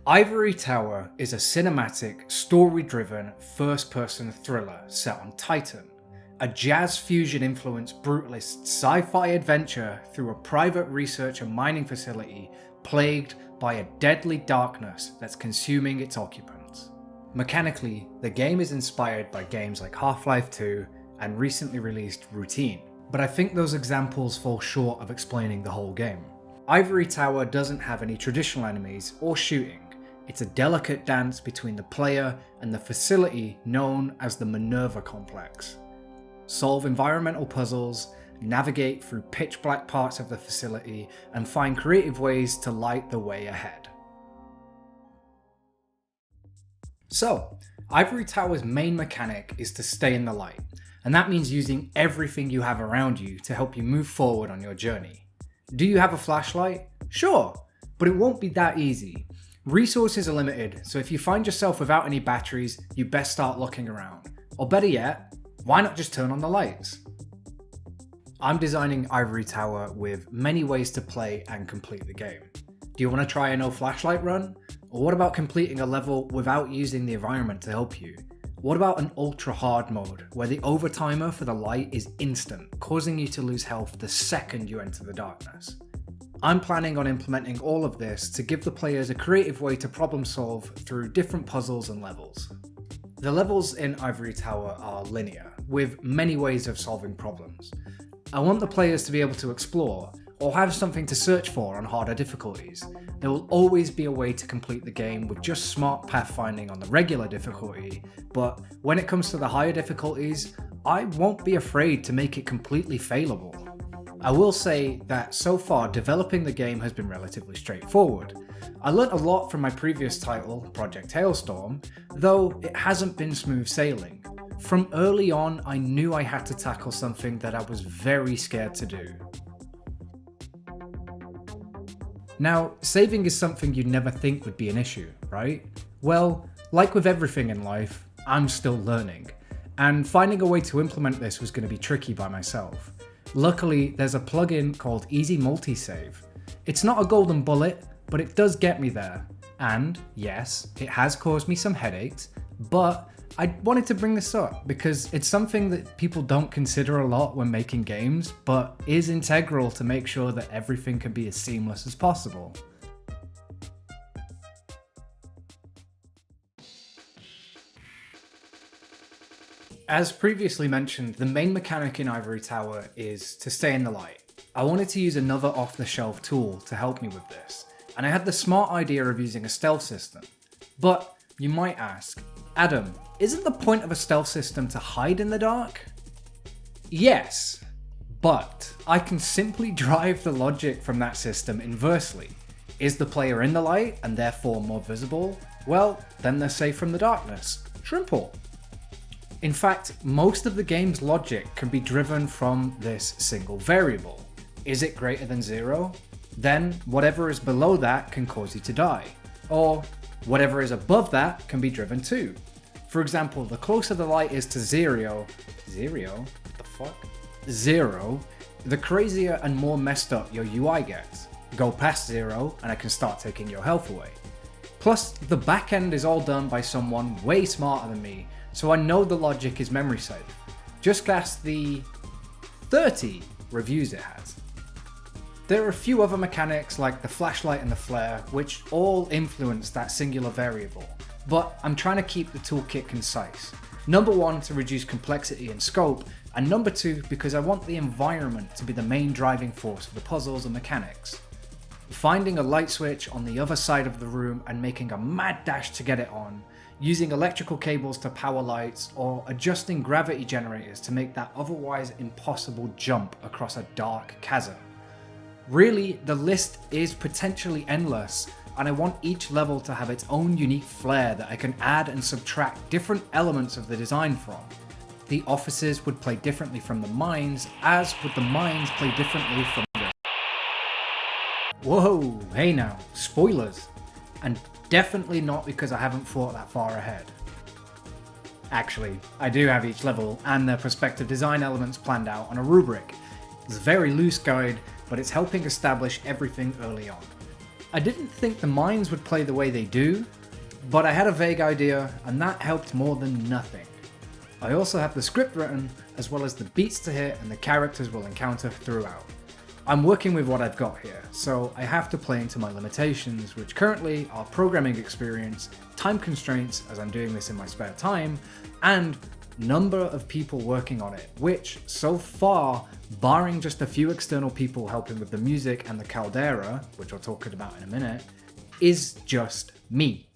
Ivory Tower is a cinematic, story-driven, first-person thriller set on Titan, a jazz-fusion-influenced brutalist sci-fi adventure through a private research and mining facility plagued by a deadly darkness that's consuming its occupants. Mechanically, the game is inspired by games like Half-Life 2 and recently released Routine, but I think those examples fall short of explaining the whole game. Ivory Tower doesn't have any traditional enemies or shooting. It's a delicate dance between the player and the facility known as the Minerva Complex. Solve environmental puzzles, navigate through pitch black parts of the facility, and find creative ways to light the way ahead. So, Ivory Tower's main mechanic is to stay in the light, and that means using everything you have around you to help you move forward on your journey. Do you have a flashlight? Sure, but it won't be that easy. Resources are limited, so if you find yourself without any batteries, you best start looking around. Or better yet, why not just turn on the lights? I'm designing Ivory Tower with many ways to play and complete the game. Do you want to try a no flashlight run? Or what about completing a level without using the environment to help you? What about an ultra hard mode, where the overtimer for the light is instant, causing you to lose health the second you enter the darkness? I'm planning on implementing all of this to give the players a creative way to problem solve through different puzzles and levels. The levels in Ivory Tower are linear, with many ways of solving problems. I want the players to be able to explore, or have something to search for on harder difficulties. There will always be a way to complete the game with just smart pathfinding on the regular difficulty, but when it comes to the higher difficulties, I won't be afraid to make it completely failable. I will say that so far developing the game has been relatively straightforward. I learnt a lot from my previous title, Project Hailstorm, though it hasn't been smooth sailing. From early on, I knew I had to tackle something that I was very scared to do. Now, saving is something you'd never think would be an issue, right? Well, like with everything in life, I'm still learning, and finding a way to implement this was going to be tricky by myself. Luckily, there's a plugin called Easy Multisave. It's not a golden bullet, but it does get me there. And yes, it has caused me some headaches, but I wanted to bring this up because it's something that people don't consider a lot when making games, but is integral to make sure that everything can be as seamless as possible. As previously mentioned, the main mechanic in Ivory Tower is to stay in the light. I wanted to use another off-the-shelf tool to help me with this, and I had the smart idea of using a stealth system. But you might ask, Adam, isn't the point of a stealth system to hide in the dark? Yes, but I can simply drive the logic from that system inversely. Is the player in the light and therefore more visible? Well, then they're safe from the darkness. Simple. In fact, most of the game's logic can be driven from this single variable. Is it greater than 0? Then whatever is below that can cause you to die. Or whatever is above that can be driven too. For example, the closer the light is to 0, what the fuck? 0, the crazier and more messed up your UI gets. Go past 0 and I can start taking your health away. Plus, the back end is all done by someone way smarter than me, so I know the logic is memory safe. Just ask the 30 reviews it has. There are a few other mechanics like the flashlight and the flare, which all influence that singular variable, but I'm trying to keep the toolkit concise. Number 1, to reduce complexity and scope, and number 2, because I want the environment to be the main driving force for the puzzles and mechanics. Finding a light switch on the other side of the room and making a mad dash to get it on, using electrical cables to power lights, or adjusting gravity generators to make that otherwise impossible jump across a dark chasm. Really, the list is potentially endless, and I want each level to have its own unique flair that I can add and subtract different elements of the design from. The offices would play differently from the mines, as would the mines play differently from the... Whoa, hey now, spoilers! And definitely not because I haven't thought that far ahead. Actually, I do have each level and their prospective design elements planned out on a rubric. It's a very loose guide, but it's helping establish everything early on. I didn't think the mines would play the way they do, but I had a vague idea and that helped more than nothing. I also have the script written, as well as the beats to hit and the characters we'll encounter throughout. I'm working with what I've got here, so I have to play into my limitations, which currently are programming experience, time constraints as I'm doing this in my spare time, and number of people working on it, which so far, barring just a few external people helping with the music and the caldera, which I'll talk about in a minute, is just me.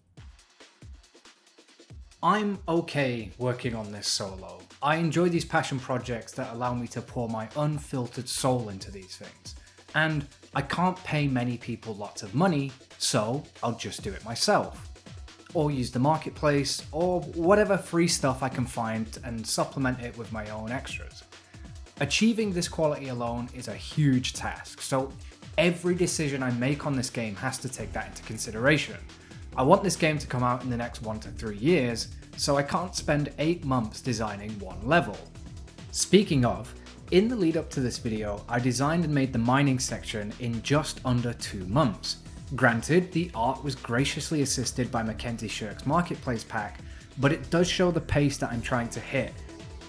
I'm okay working on this solo. I enjoy these passion projects that allow me to pour my unfiltered soul into these things. And I can't pay many people lots of money, so I'll just do it myself. Or use the marketplace, or whatever free stuff I can find and supplement it with my own extras. Achieving this quality alone is a huge task, so every decision I make on this game has to take that into consideration. I want this game to come out in the next 1 to 3 years, so I can't spend 8 months designing one level. Speaking of, in the lead up to this video, I designed and made the mining section in just under 2 months. Granted, the art was graciously assisted by Mackenzie Shirk's marketplace pack, but it does show the pace that I'm trying to hit.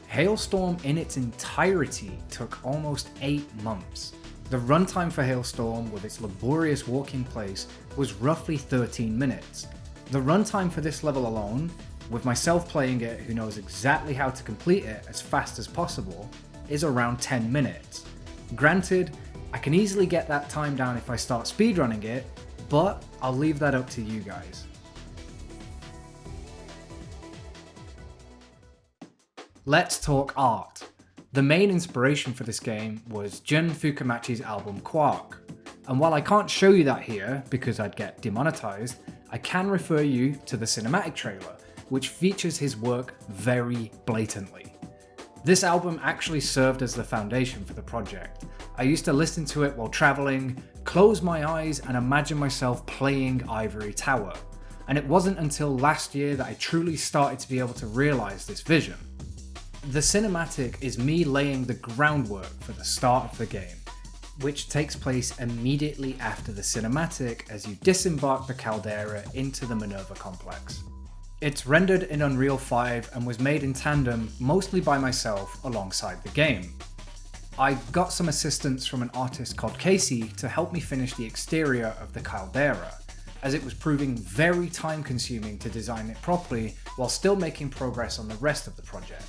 Hailstorm in its entirety took almost 8 months. The runtime for Hailstorm, with its laborious walking pace, was roughly 13 minutes. The runtime for this level alone, with myself playing it who knows exactly how to complete it as fast as possible, is around 10 minutes. Granted, I can easily get that time down if I start speedrunning it, but I'll leave that up to you guys. Let's talk art. The main inspiration for this game was Jun Fukamachi's album Quark, and while I can't show you that here because I'd get demonetized, I can refer you to the cinematic trailer, which features his work very blatantly. This album actually served as the foundation for the project. I used to listen to it while traveling, close my eyes and imagine myself playing Ivory Tower, and it wasn't until last year that I truly started to be able to realize this vision. The cinematic is me laying the groundwork for the start of the game, which takes place immediately after the cinematic as you disembark the caldera into the Minerva Complex. It's rendered in Unreal 5 and was made in tandem mostly by myself alongside the game. I got some assistance from an artist called Casey to help me finish the exterior of the caldera, as it was proving very time consuming to design it properly while still making progress on the rest of the project.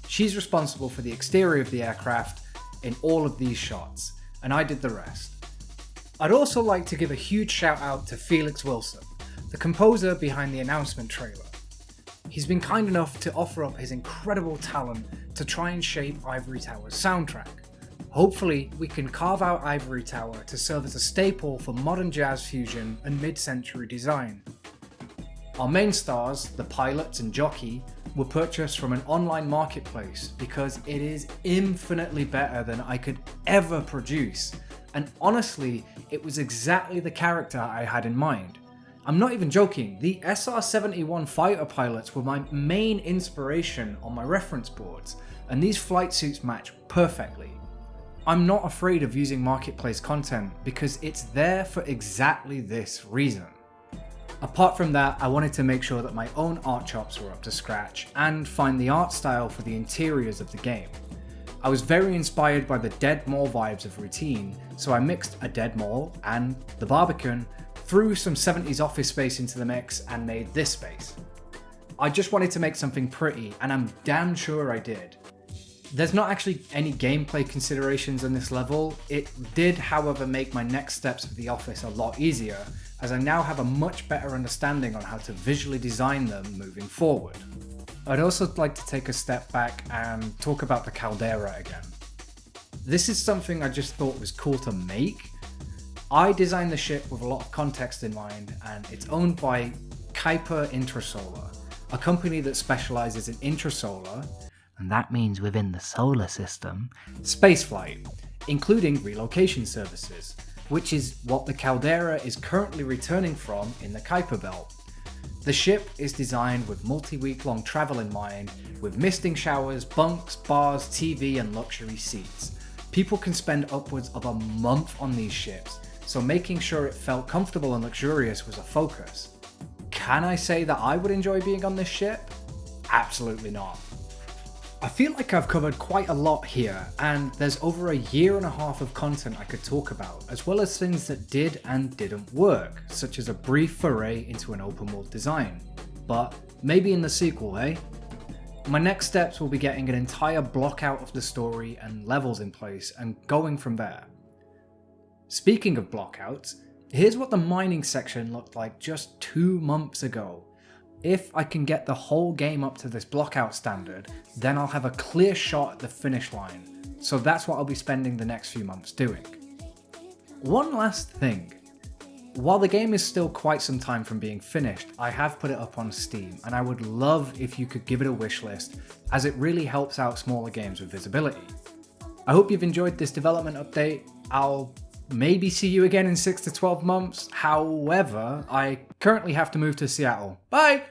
She's responsible for the exterior of the aircraft in all of these shots, and I did the rest. I'd also like to give a huge shout out to Felix Wilson, the composer behind the announcement trailer. He's been kind enough to offer up his incredible talent to try and shape Ivory Tower's soundtrack. Hopefully, we can carve out Ivory Tower to serve as a staple for modern jazz fusion and mid-century design. Our main stars, the pilots and Jockey, were purchased from an online marketplace because it is infinitely better than I could ever produce, and honestly, it was exactly the character I had in mind. I'm not even joking, the SR-71 fighter pilots were my main inspiration on my reference boards, and these flight suits match perfectly. I'm not afraid of using marketplace content because it's there for exactly this reason. Apart from that, I wanted to make sure that my own art chops were up to scratch and find the art style for the interiors of the game. I was very inspired by the Dead Mall vibes of Routine, so I mixed a Dead Mall and the Barbican, threw some 70s office space into the mix and made this space. I just wanted to make something pretty, and I'm damn sure I did. There's not actually any gameplay considerations on this level. It did, however, make my next steps for the office a lot easier, as I now have a much better understanding on how to visually design them moving forward. I'd also like to take a step back and talk about the caldera again. This is something I just thought was cool to make. I designed the ship with a lot of context in mind, and it's owned by Kuiper Intrasolar, a company that specializes in intrasolar, and that means within the solar system, spaceflight, including relocation services, which is what the caldera is currently returning from in the Kuiper Belt. The ship is designed with multi-week-long travel in mind, with misting showers, bunks, bars, TV and luxury seats. People can spend upwards of a month on these ships, so making sure it felt comfortable and luxurious was a focus. Can I say that I would enjoy being on this ship? Absolutely not. I feel like I've covered quite a lot here, and there's over a year and a half of content I could talk about, as well as things that did and didn't work, such as a brief foray into an open world design. But maybe in the sequel, eh? My next steps will be getting an entire block out of the story and levels in place and going from there. Speaking of blockouts, here's what the mining section looked like just 2 months ago. If I can get the whole game up to this blockout standard, then I'll have a clear shot at the finish line, so that's what I'll be spending the next few months doing. One last thing. While the game is still quite some time from being finished, I have put it up on Steam, and I would love if you could give it a wishlist, as it really helps out smaller games with visibility. I hope you've enjoyed this development update. I'll maybe see you again in 6 to 12 months. However, I currently have to move to Seattle. Bye!